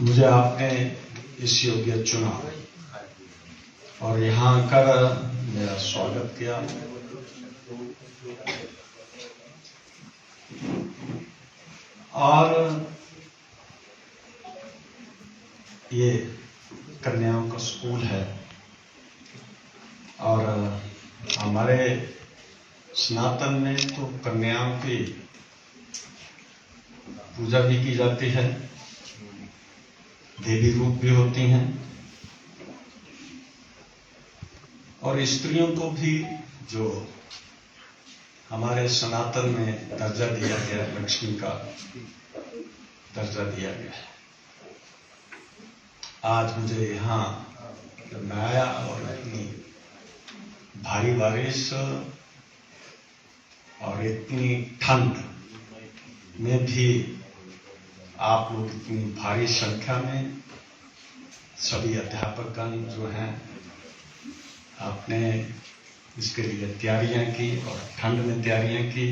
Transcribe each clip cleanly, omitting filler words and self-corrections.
मुझे आपने इस योग्य चुना और यहाँ आकर मेरा स्वागत किया। और ये कन्याओं का स्कूल है और हमारे सनातन में तो कन्याओं की पूजा भी की जाती है, देवी रूप भी होती हैं और स्त्रियों को भी जो हमारे सनातन में दर्जा दिया गया, लक्ष्मी का दर्जा दिया गया है। आज मुझे यहाँ जब मैं आया और इतनी भारी बारिश और इतनी ठंड में भी आप लोग इतनी भारी संख्या में सभी अध्यापकगण जो हैं आपने इसके लिए तैयारियां की और ठंड में तैयारियां की।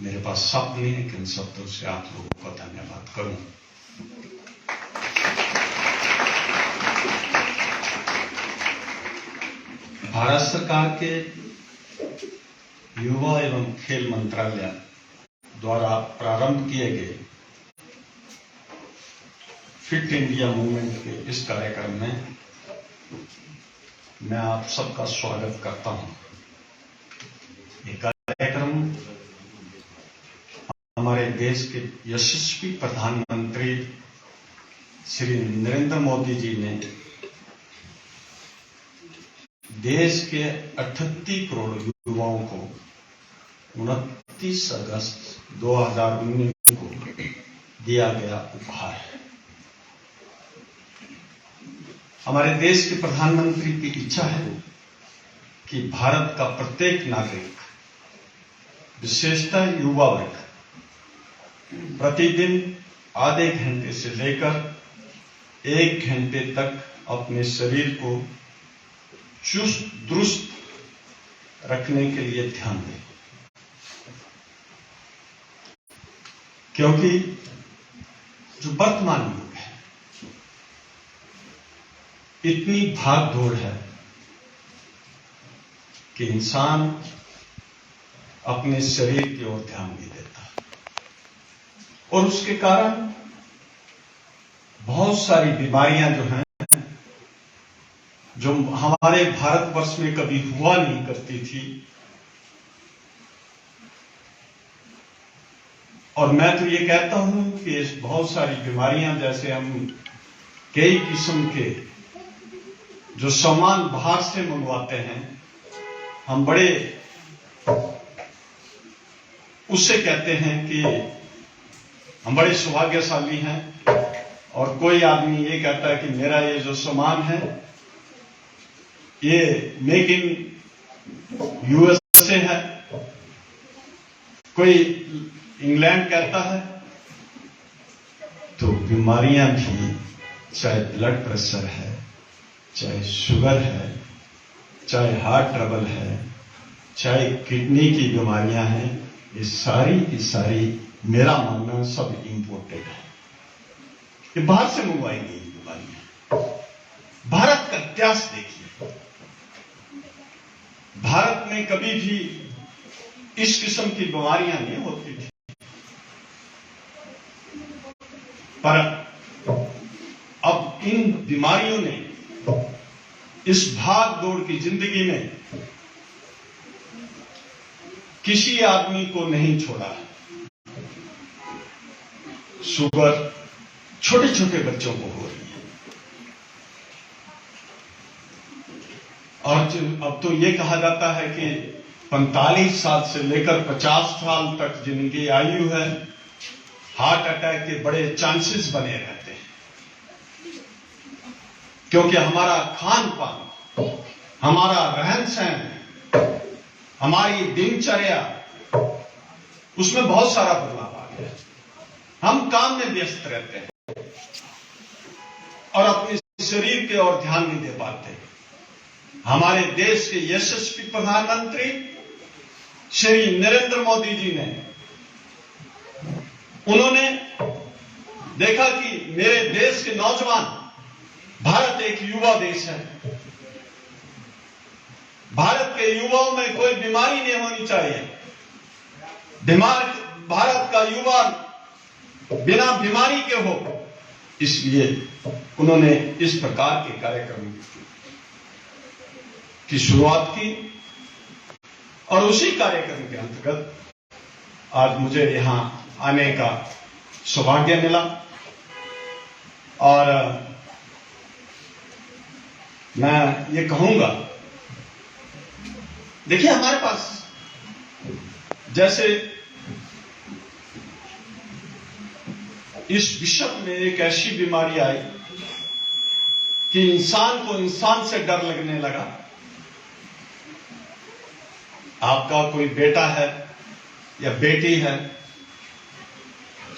मेरे पास शब्द नहीं है कि इन शब्दों से आप लोगों को धन्यवाद करूं। भारत सरकार के युवा एवं खेल मंत्रालय द्वारा प्रारंभ किए गए फिट इंडिया मूवमेंट के इस कार्यक्रम में मैं आप सबका स्वागत करता हूं। ये कार्यक्रम हमारे देश के यशस्वी प्रधानमंत्री श्री नरेंद्र मोदी जी ने देश के 38 करोड़ युवाओं को 29 अगस्त 2019 को दिया गया उपहार है। हमारे देश के प्रधानमंत्री की इच्छा है कि भारत का प्रत्येक नागरिक, विशेषतः युवा वर्ग, प्रतिदिन आधे घंटे से लेकर 1 घंटे तक अपने शरीर को चुस्त दुरुस्त रखने के लिए ध्यान दें, क्योंकि जो वर्तमान युग है इतनी भाग दौड़ है कि इंसान अपने शरीर की ओर ध्यान नहीं देता और उसके कारण बहुत सारी बीमारियां जो हैं, जो हमारे भारतवर्ष में कभी हुआ नहीं करती थी, और मैं तो ये कहता हूं कि बहुत सारी बीमारियां, जैसे हम कई किस्म के जो सामान बाहर से मंगवाते हैं, हम बड़े उससे कहते हैं कि हम बड़े सौभाग्यशाली हैं, और कोई आदमी ये कहता है कि मेरा ये जो सामान है ये मेक इन यूएसए है, कोई इंग्लैंड कहता है। तो बीमारियां भी, चाहे ब्लड प्रेशर है, चाहे शुगर है, चाहे हार्ट ट्रबल है, चाहे किडनी की बीमारियां हैं, ये सारी की सारी, मेरा मानना, सब इंपोर्टेड है। ये बाहर से मंगवाई गई बीमारियां। भारत का इतिहास देखिए, भारत में कभी भी इस किस्म की बीमारियां नहीं होती थी, पर अब इन बीमारियों ने इस भाग दौड़ की जिंदगी में किसी आदमी को नहीं छोड़ा। शुगर छोटे छोटे बच्चों को हो रही है, और अब तो ये कहा जाता है कि 45 साल से लेकर 50 साल तक जिनकी आयु है, हार्ट अटैक के बड़े चांसेस बने रहते हैं, क्योंकि हमारा खान पान, हमारा रहन सहन, हमारी दिनचर्या, उसमें बहुत सारा बदलाव आ गया। हम काम में व्यस्त रहते हैं और अपने शरीर की ओर ध्यान नहीं दे पाते। हमारे देश के यशस्वी प्रधानमंत्री श्री नरेंद्र मोदी जी ने, उन्होंने देखा कि मेरे देश के नौजवान, भारत एक युवा देश है, भारत के युवाओं में कोई बीमारी नहीं होनी चाहिए, भारत का युवा बिना बीमारी के हो, इसलिए उन्होंने इस प्रकार के कार्यक्रम की शुरुआत की और उसी कार्यक्रम के अंतर्गत आज मुझे यहां आने का सौभाग्य मिला। और मैं ये कहूंगा, देखिए हमारे पास जैसे इस विश्व में एक ऐसी बीमारी आई कि इंसान को इंसान से डर लगने लगा। आपका कोई बेटा है या बेटी है,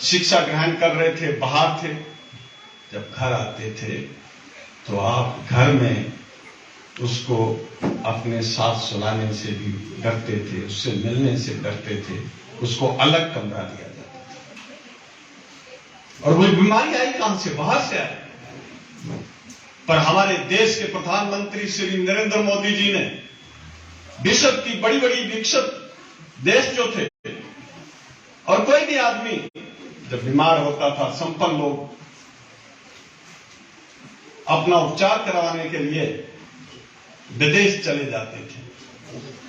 शिक्षा ग्रहण कर रहे थे, बाहर थे, जब घर आते थे तो आप घर में उसको अपने साथ सुलाने से भी डरते थे, उससे मिलने से डरते थे, उसको अलग कमरा दिया जाता था। और वो बीमारी आई कहां से? बाहर से आई। पर हमारे देश के प्रधानमंत्री श्री नरेंद्र मोदी जी ने विश्व की बड़ी बड़ी विकसित देश जो थे, और कोई भी आदमी जब बीमार होता था, संपन्न लोग अपना उपचार करवाने के लिए विदेश चले जाते थे,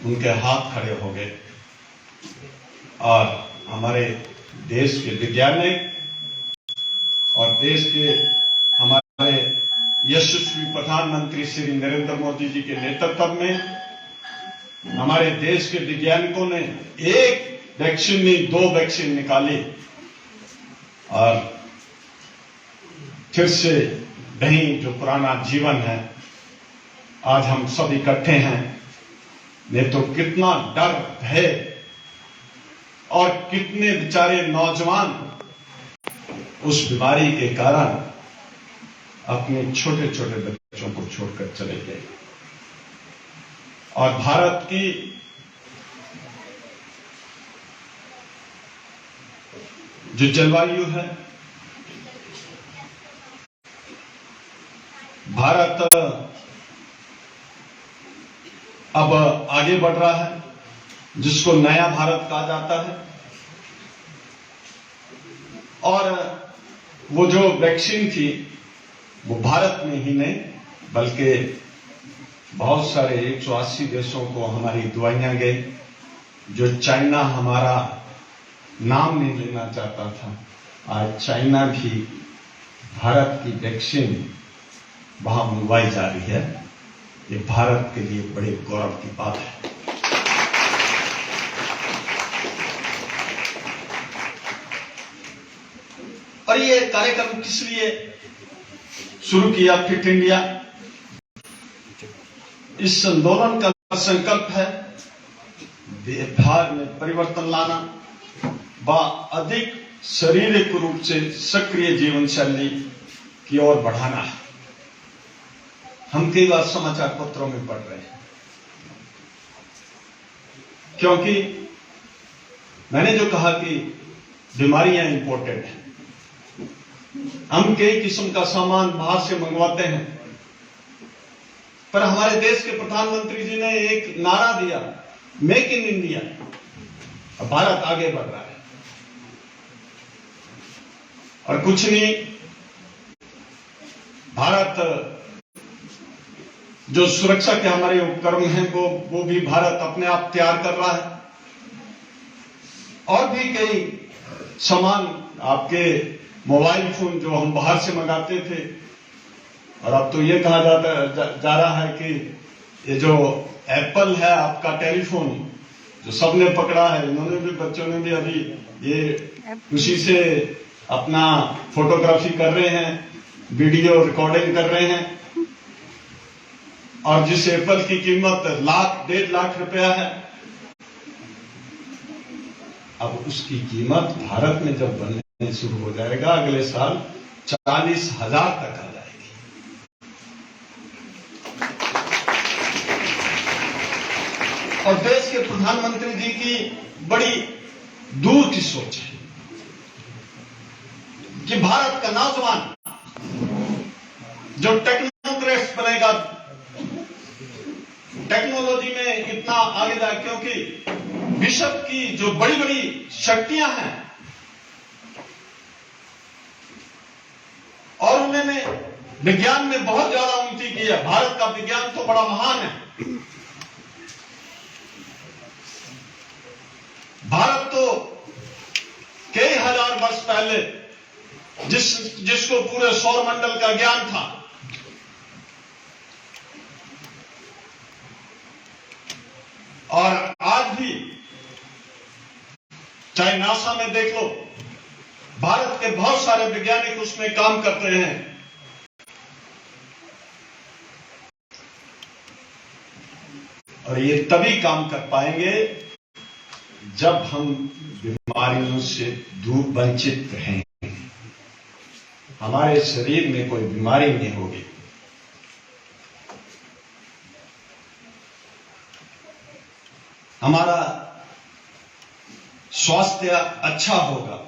उनके हाथ खड़े हो गए। और हमारे देश के वैज्ञानिक और देश के हमारे यशस्वी प्रधानमंत्री श्री नरेंद्र मोदी जी के नेतृत्व में हमारे देश के वैज्ञानिकों ने एक वैक्सीन नहीं, 2 वैक्सीन निकाली और फिर से वही जो पुराना जीवन है, आज हम सब इकट्ठे हैं। नहीं तो कितना डर है और कितने बेचारे नौजवान उस बीमारी के कारण अपने छोटे छोटे बच्चों को छोड़कर चले गए। और भारत की जो जलवायु है, भारत अब आगे बढ़ रहा है, जिसको नया भारत कहा जाता है। और वो जो वैक्सीन थी वो भारत में ही नहीं बल्कि बहुत सारे 180 देशों को हमारी दवाइयां गई। जो चाइना हमारा नाम नहीं लेना चाहता था, आज चाइना भी भारत की वैक्सीन वहां मंगवाई जा रही है। ये भारत के लिए बड़े गौरव की बात है। और ये कार्यक्रम किस लिए शुरू किया? Fit India. इस आंदोलन का संकल्प है भारत में परिवर्तन लाना व अधिक शारीरिक रूप से सक्रिय जीवन शैली की ओर बढ़ाना है। हम कई बार समाचार पत्रों में पढ़ रहे हैं, क्योंकि मैंने जो कहा कि बीमारियां इंपोर्टेड हैं। हम कई किस्म का सामान बाहर से मंगवाते हैं, पर हमारे देश के प्रधानमंत्री जी ने एक नारा दिया, मेक इन इंडिया। अब भारत आगे बढ़ रहा है और कुछ नहीं, भारत जो सुरक्षा के हमारे उपकरण हैं वो भी भारत अपने आप तैयार कर रहा है। और भी कई सामान, आपके मोबाइल फोन जो हम बाहर से मंगाते थे, और अब तो ये कहा जा रहा है कि ये जो एप्पल है आपका टेलीफोन जो सबने पकड़ा है, इन्होंने भी, बच्चों ने भी अभी ये खुशी से अपना फोटोग्राफी कर रहे हैं, वीडियो रिकॉर्डिंग कर रहे हैं। और जिस एप्पल की कीमत 1.5 लाख रुपया है, अब उसकी कीमत भारत में जब बनने शुरू हो जाएगा अगले साल 40,000 तक आ जाएगी। और देश के प्रधानमंत्री जी की बड़ी दूर की सोच है कि भारत का नौजवान जो टेक्नोक्रेट बनेगा, टेक्नोलॉजी में इतना आगे जाए, क्योंकि विश्व की जो बड़ी बड़ी शक्तियां हैं और उन्होंने विज्ञान में बहुत ज्यादा उन्नति की है। भारत का विज्ञान तो बड़ा महान है। भारत तो कई हजार वर्ष पहले जिसको पूरे सौर मंडल का ज्ञान था, और आज भी चाहे नासा में देख लो, भारत के बहुत सारे वैज्ञानिक उसमें काम करते हैं। और ये तभी काम कर पाएंगे जब हम बीमारियों से दूर वंचित रहेंगे, हमारे शरीर में कोई बीमारी नहीं होगी। हमारा स्वास्थ्य अच्छा होगा।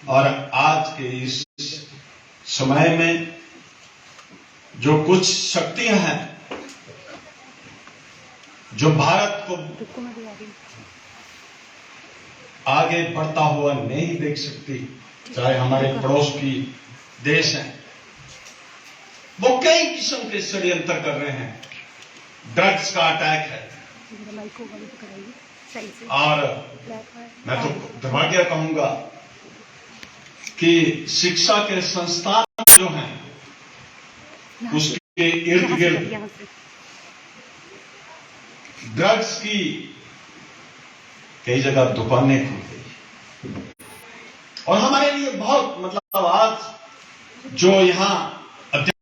और आज के इस समय में जो कुछ शक्तियां हैं जो भारत को आगे बढ़ता हुआ नहीं देख सकती, चाहे हमारे पड़ोस की देश हैं, वो कई किस्म के षड्यंत्र कर रहे हैं। ड्रग्स का अटैक है, और मैं तो दुर्भाग्य कहूंगा कि शिक्षा के संस्थान जो हैं उसके इर्द गिर्द ड्रग्स की कई जगह दुकानें खुल गई। और हमारे लिए बहुत, मतलब आज जो यहां